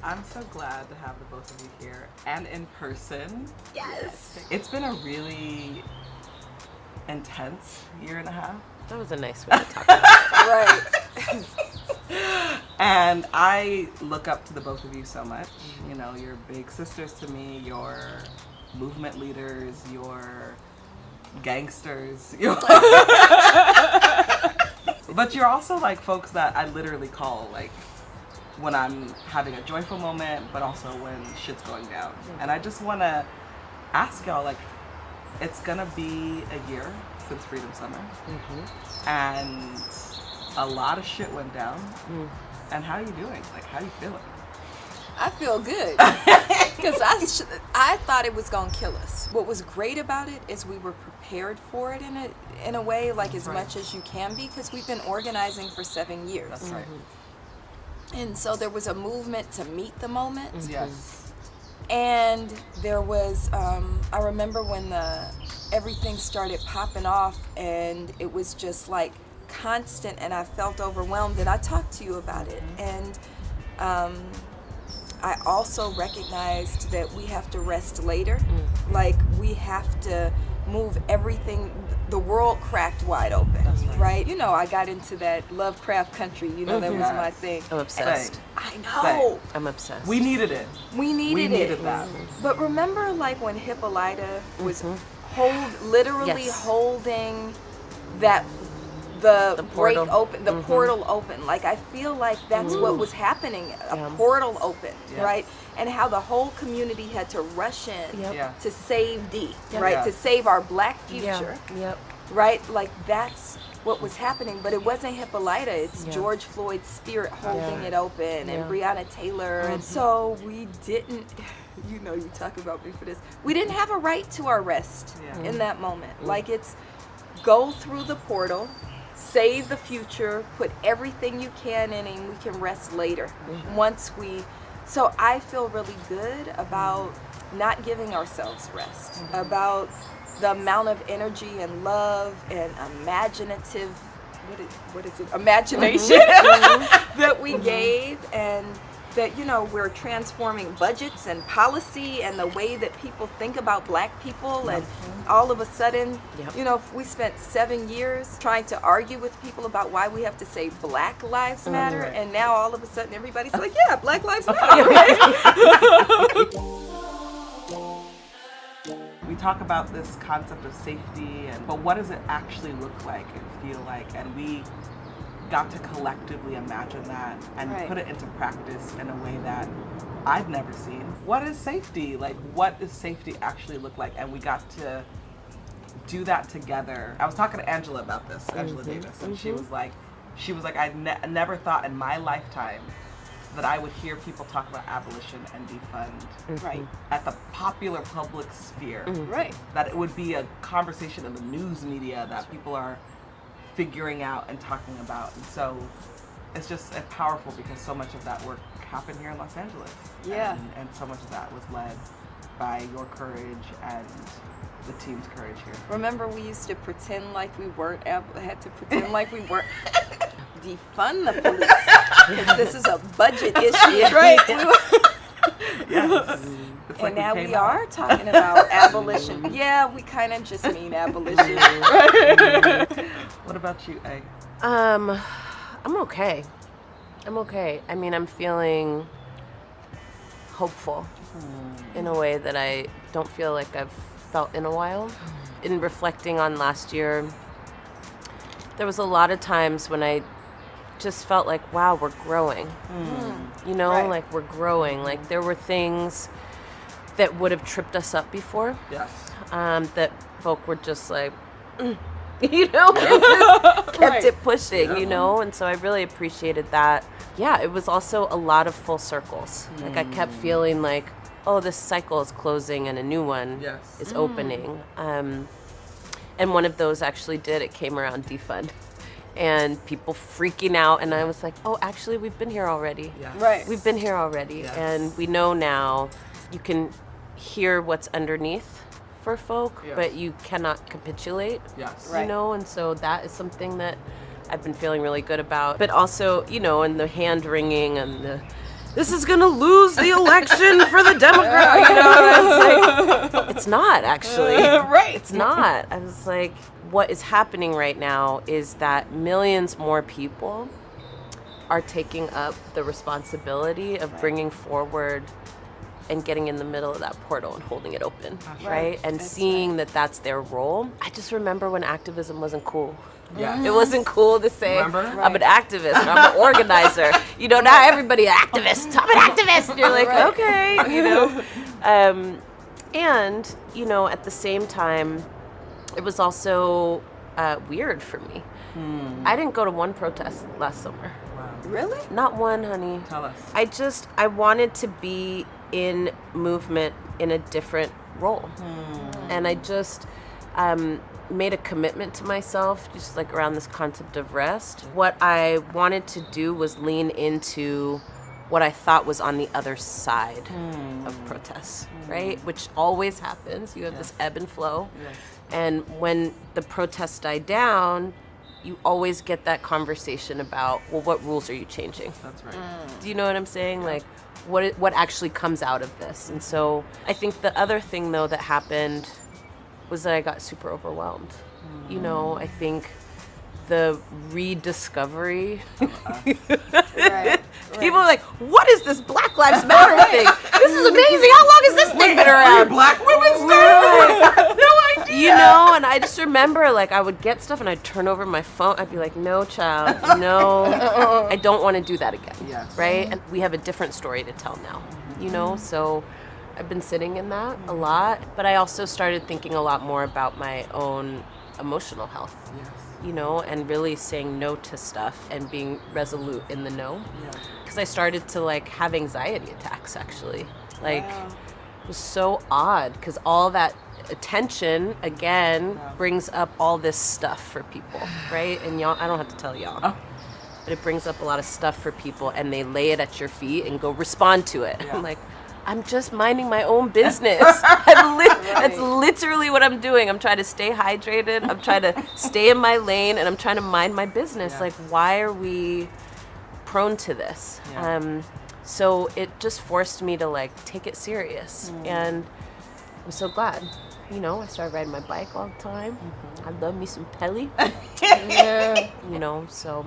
I'm so glad to have the both of you here and in person. Yes. It's been a really intense year and a half. That was a nice way to talk about it. Right. And I look up to the both of you so much. You know, you're big sisters to me, you're movement leaders, you're gangsters. But you're also like folks that I literally call like when I'm having a joyful moment, but also when shit's going down. And I just want to ask y'all, like, it's gonna be a year since Freedom Summer, and a lot of shit went down. And how are you doing? Like, how are you feeling? I feel good because I thought it was gonna kill us. What was great about it is we were prepared for it in a way, like as much as you can be, because we've been organizing for 7 years. That's right. And so there was a movement to meet the moment. Yes. And there was, I remember when everything started popping off, and it was just like constant, and I felt overwhelmed, and I talked to you about it. And I also recognized that we have to rest later. Like, we have to move everything. The world cracked wide open, right? You know, I got into that Lovecraft Country, you know, that was my thing. I'm obsessed. I know. I'm obsessed. We needed it. We needed it. that. But remember, like, when Hippolyta was literally holding that the break portal. open, the portal open. Like, I feel like that's what was happening. A portal opened, right? And how the whole community had to rush in to save D, right? To save our black future, right? Like, that's what was happening. But it wasn't Hippolyta. It's George Floyd's spirit holding it open, and Breonna Taylor. And so we didn't, you know, you talk about me for this. We didn't have a right to our rest in that moment. Like, it's go through the portal, save the future, put everything you can in, and we can rest later. So I feel really good about not giving ourselves rest, about the amount of energy and love and imagination that we gave, and that, you know, we're transforming budgets and policy and the way that people think about black people. And all of a sudden, you know, we spent 7 years trying to argue with people about why we have to say Black Lives Matter, and now all of a sudden everybody's like, yeah, Black Lives Matter, right? We talk about this concept of safety, but what does it actually look like and feel like? And we got to collectively imagine that and put it into practice in a way that I've never seen. What is safety? Like, what does safety actually look like? And we got to do that together. I was talking to Angela about this, Angela Davis, and she was like, I never thought in my lifetime that I would hear people talk about abolition and defund at the popular public sphere. That it would be a conversation in the news media that people are figuring out and talking about. And so it's just powerful because so much of that work happened here in Los Angeles. And so much of that was led by your courage and the team's courage here. Remember, we used to pretend like we weren't defund the police. This is a budget issue, right? Yes. And now we are talking about abolition. Yeah, we kind of just mean abolition. What about you, A? I'm okay. I mean, I'm feeling hopeful in a way that I don't feel like I've felt in a while. In reflecting on last year, there was a lot of times when I just felt like, wow, we're growing. You know, like we're growing. Like there were things that would have tripped us up before. That folk were just like, you know, just kept it pushing, you know? And so I really appreciated that. Yeah, it was also a lot of full circles. Like I kept feeling like, oh, this cycle is closing and a new one is opening. And one of those actually it came around defund. And people freaking out, and I was like, oh, actually, we've been here already. We've been here already, and we know now you can hear what's underneath for folk, but you cannot capitulate, you know, and so that is something that I've been feeling really good about. But also, you know, and the hand wringing and the this is gonna lose the election for the Democrat. You know, and I was like, it's not actually. Right. It's not. I was like, what is happening right now is that millions more people are taking up the responsibility of bringing forward and getting in the middle of that portal and holding it open, right? And seeing that that's their role. I just remember when activism wasn't cool. Yeah. It wasn't cool to say, Remember? I'm an activist, or I'm an organizer. You know, now everybody activist. I'm an activist. And you're like, okay, you know. And, you know, at the same time, it was also weird for me. I didn't go to one protest last summer. Wow. Really? Not one, honey. Tell us. I wanted to be in movement in a different role. And I just made a commitment to myself, just like around this concept of rest. What I wanted to do was lean into what I thought was on the other side of protests, right? Which always happens. You have this ebb and flow. Yes. And when the protests die down, you always get that conversation about, well, what rules are you changing? That's right. Do you know what I'm saying? Like, what actually comes out of this? And so I think the other thing, though, that happened was that I got super overwhelmed. You know, I think the rediscovery. People are like, what is this Black Lives Matter thing? This is amazing. How long has this thing been around? Black Women's Day. No idea. You know, and I just remember, like, I would get stuff and I'd turn over my phone. I'd be like, no, child, no, I don't want to do that again. Yes. Right? And we have a different story to tell now, you know? So I've been sitting in that a lot. But I also started thinking a lot more about my own emotional health. Yes. You know, and really saying no to stuff and being resolute in the no. Because I started to, like, have anxiety attacks, actually. Like, it was so odd because all that attention, again, brings up all this stuff for people, right? And y'all, I don't have to tell y'all. But it brings up a lot of stuff for people, and they lay it at your feet and go respond to it. I'm like, I'm just minding my own business. That's literally what I'm doing. I'm trying to stay hydrated. I'm trying to stay in my lane, and I'm trying to mind my business. Like, why are we prone to this? So it just forced me to, like, take it serious. And I'm so glad. You know, I started riding my bike all the time. I love me some Pelly. You know, so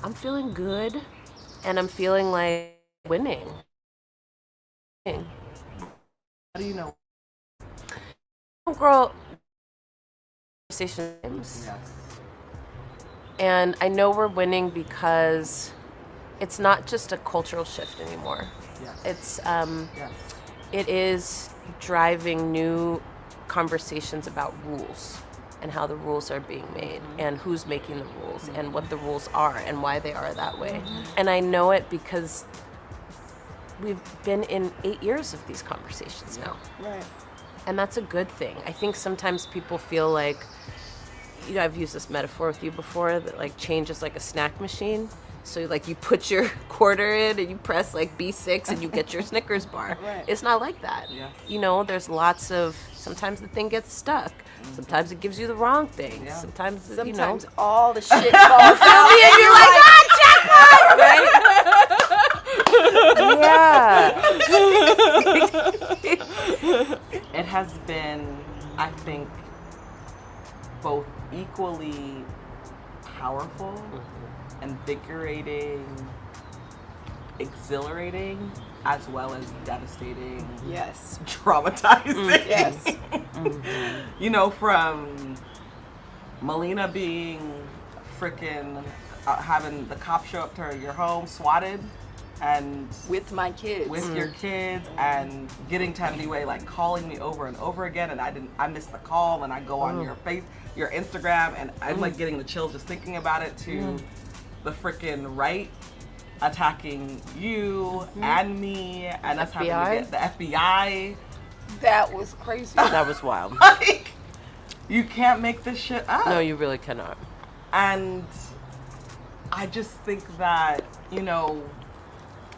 I'm feeling good, and I'm feeling like winning. How do you know? Girl, conversations. Yes. And I know we're winning because it's not just a cultural shift anymore. Yes. It's Yes. it is driving new conversations about rules and how the rules are being made and who's making the rules and what the rules are and why they are that way. And I know it because we've been in 8 years of these conversations now. Right. And that's a good thing. I think sometimes people feel like, you know, I've used this metaphor with you before, that like change is like a snack machine. So like you put your quarter in and you press like B6 and you get your Snickers bar. Right. It's not like that. Yeah. You know, there's lots of, sometimes the thing gets stuck. Sometimes it gives you the wrong thing. Yeah. Sometimes, you know. Sometimes all the shit falls out. And you're like, ah, jackpot! Right? Yeah. It has been, I think, both equally powerful, invigorating, exhilarating, as well as devastating, Yes. traumatizing. Yes. You know, from Melina being freaking having the cops show up to your home swatted and With my kids. with your kids, and getting to MDWay like calling me over and over again, and I missed the call, and I go on your Instagram, and I'm like getting the chills just thinking about it, to the freaking right attacking you and me, and us having to get the FBI. That was crazy. That was wild. Like, you can't make this shit up. No, you really cannot. And I just think that, you know,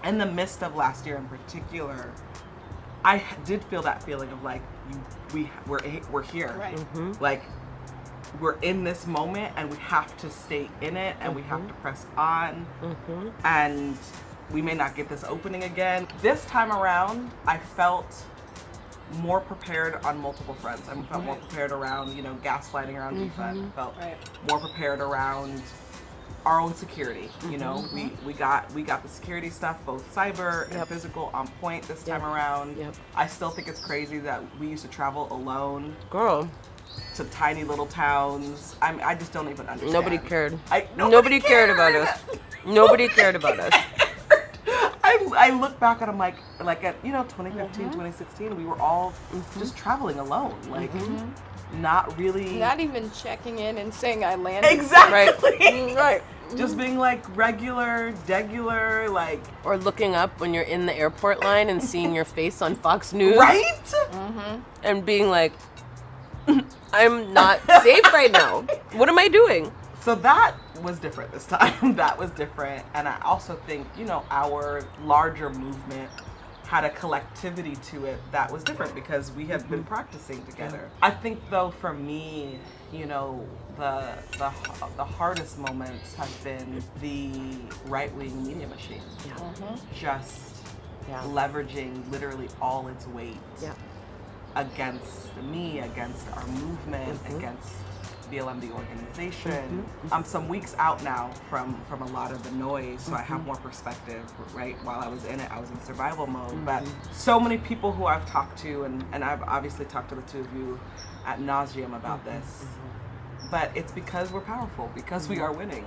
in the midst of last year in particular, I did feel that feeling of like, we're here. Right. Like, we're in this moment and we have to stay in it, and we have to press on. And we may not get this opening again. This time around, I felt more prepared on multiple fronts. I felt more prepared around, gaslighting around defund. I felt more prepared around our own security. You know, we got the security stuff, both cyber and physical, on point this time around. I still think it's crazy that we used to travel alone. Girl. To tiny little towns. I just don't even understand. Nobody cared. Nobody cared about us. Nobody cared about us. I look back at them like at 2015, 2016, we were all just traveling alone, like not really, not even checking in and saying I landed. Exactly. Right. Just being like regular, like, or looking up when you're in the airport line and seeing your face on Fox News, right? And being like, I'm not safe right now. What am I doing? So that was different this time. That was different. And I also think, our larger movement had a collectivity to it that was different because we have been practicing together. I think though for me, the hardest moments have been the right-wing media machine. Just leveraging literally all its weight against me, against our movement, against BLM, the organization. I'm some weeks out now from a lot of the noise, so I have more perspective, right? While I was in it, I was in survival mode. But so many people who I've talked to, and I've obviously talked to the two of you ad nauseum about this, but it's because we're powerful, because we are winning.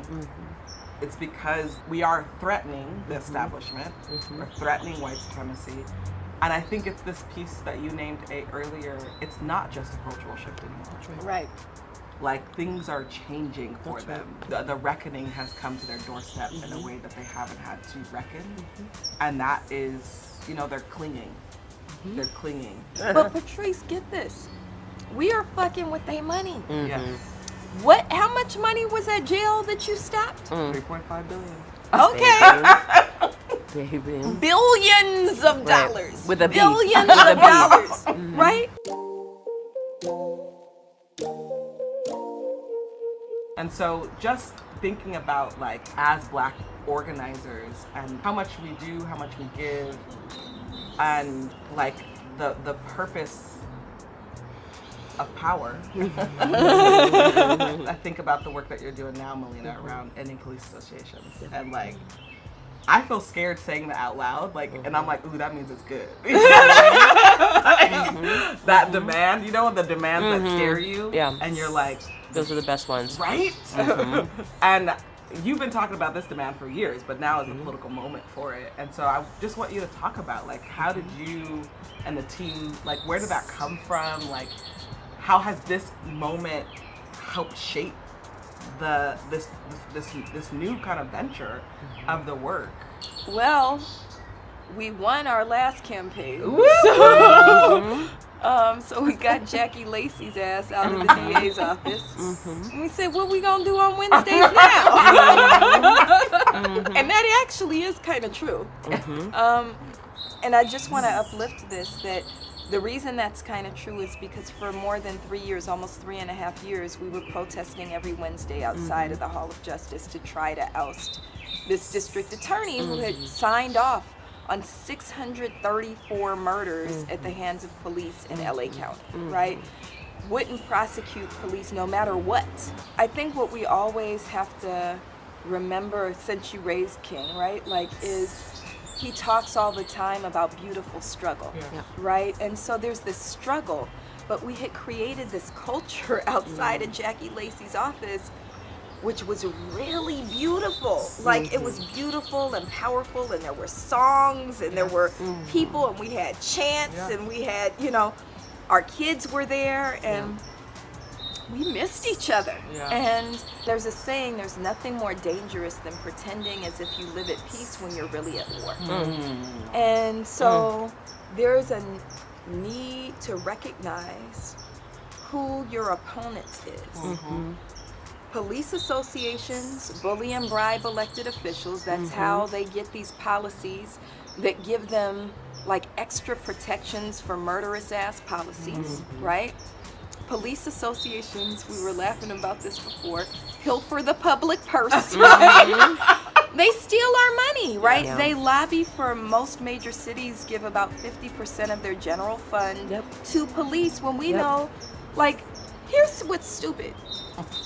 It's because we are threatening the establishment, we're threatening white supremacy. And I think it's this piece that you named earlier, it's not just a cultural shift anymore. Right. Like, things are changing for them. The reckoning has come to their doorstep in a way that they haven't had to reckon. And that is, they're clinging. They're clinging. But Patrisse, get this. We are fucking with their money. Yes. How much money was that jail that you stopped? $3.5 billion. Okay. Baby. Billions of dollars. With a B. Billions of dollars. Right? And so just thinking about, like, as Black organizers and how much we do, how much we give, and like the purpose of power. I think about the work that you're doing now, Melina, around ending police associations. And like, I feel scared saying that out loud, like, and I'm like, ooh, that means it's good. That demand, the demands that scare you. Yeah. And you're like, those are the best ones. Right? And you've been talking about this demand for years, but now is the political moment for it. And so I just want you to talk about, like, how did you and the team, like, where did that come from? Like, how has this moment helped shape this new kind of venture of the work? Well, we won our last campaign. So we got Jackie Lacey's ass out of the DA's office. And we said, what we gonna do on Wednesdays now? And that actually is kind of true. And I just want to uplift this, that the reason that's kind of true is because for more than 3 years, almost 3.5 years, we were protesting every Wednesday outside of the Hall of Justice to try to oust this district attorney who had signed off on 634 murders at the hands of police in LA County, right? Wouldn't prosecute police no matter what. I think what we always have to remember, since you raised King, right, like, is he talks all the time about beautiful struggle, right? And so there's this struggle, but we had created this culture outside of Jackie Lacey's office, which was really beautiful. Like, it was beautiful and powerful, and there were songs, and there were people, and we had chants, and we had, our kids were there, and we missed each other. And there's a saying, there's nothing more dangerous than pretending as if you live at peace when you're really at war. And so there's a need to recognize who your opponent is. Police associations bully and bribe elected officials. That's how they get these policies that give them, like, extra protections for murderous ass policies, right? Police associations, we were laughing about this before, pilfer the public purse, right? They steal our money, right? Yeah. They lobby for most major cities, give about 50% of their general fund to police when we know, like, here's what's stupid.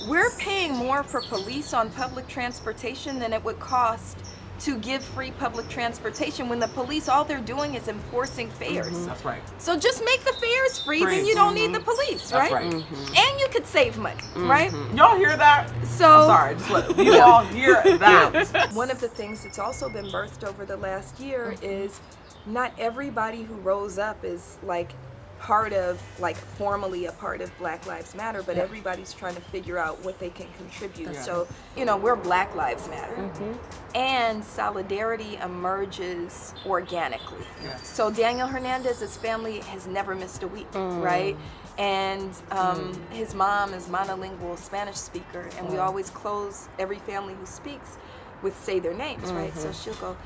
We're paying more for police on public transportation than it would cost to give free public transportation when the police, all they're doing is enforcing fares. That's right. So just make the fares free, then you don't need the police, right? That's right. And you could save money, right? Y'all hear that? So I'm sorry, just let you all hear that. one of the things that's also been birthed over the last year is not everybody who rose up is like formally a part of Black Lives Matter, but everybody's trying to figure out what they can contribute. So, we're Black Lives Matter. And solidarity emerges organically. So Daniel Hernandez's family has never missed a week, right? And his mom is monolingual Spanish speaker, and we always close every family who speaks with say their names, right? So she'll go,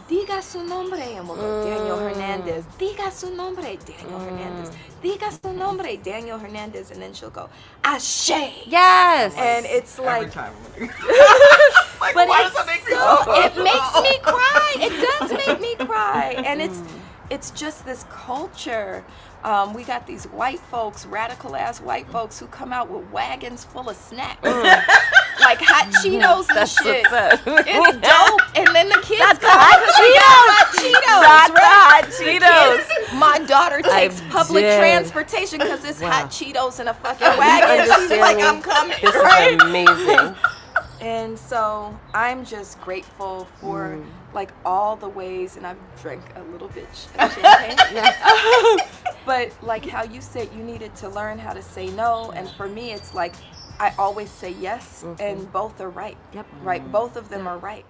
diga su nombre, and we'll go, Daniel Hernandez. Diga su nombre, Daniel Hernandez. Diga su nombre, Daniel Hernandez. And then she'll go, Ashe. Yes. And it's like, Every time. but why does that make me so? it makes me cry. It does make me cry. And it's just this culture. We got these white folks, radical ass white folks, who come out with wagons full of snacks. Like hot Cheetos and shit. It's dope. And then the kids come out because we got hot Cheetos. Hot Cheetos. Kids, my daughter takes public transportation because it's hot Cheetos in a fucking wagon. She's like, I'm coming. This is amazing. And so I'm just grateful for like all the ways, and I've drank a little bit of champagne. But like how you said you needed to learn how to say no, and for me it's like I always say yes, and both are right. Right, both of them are right.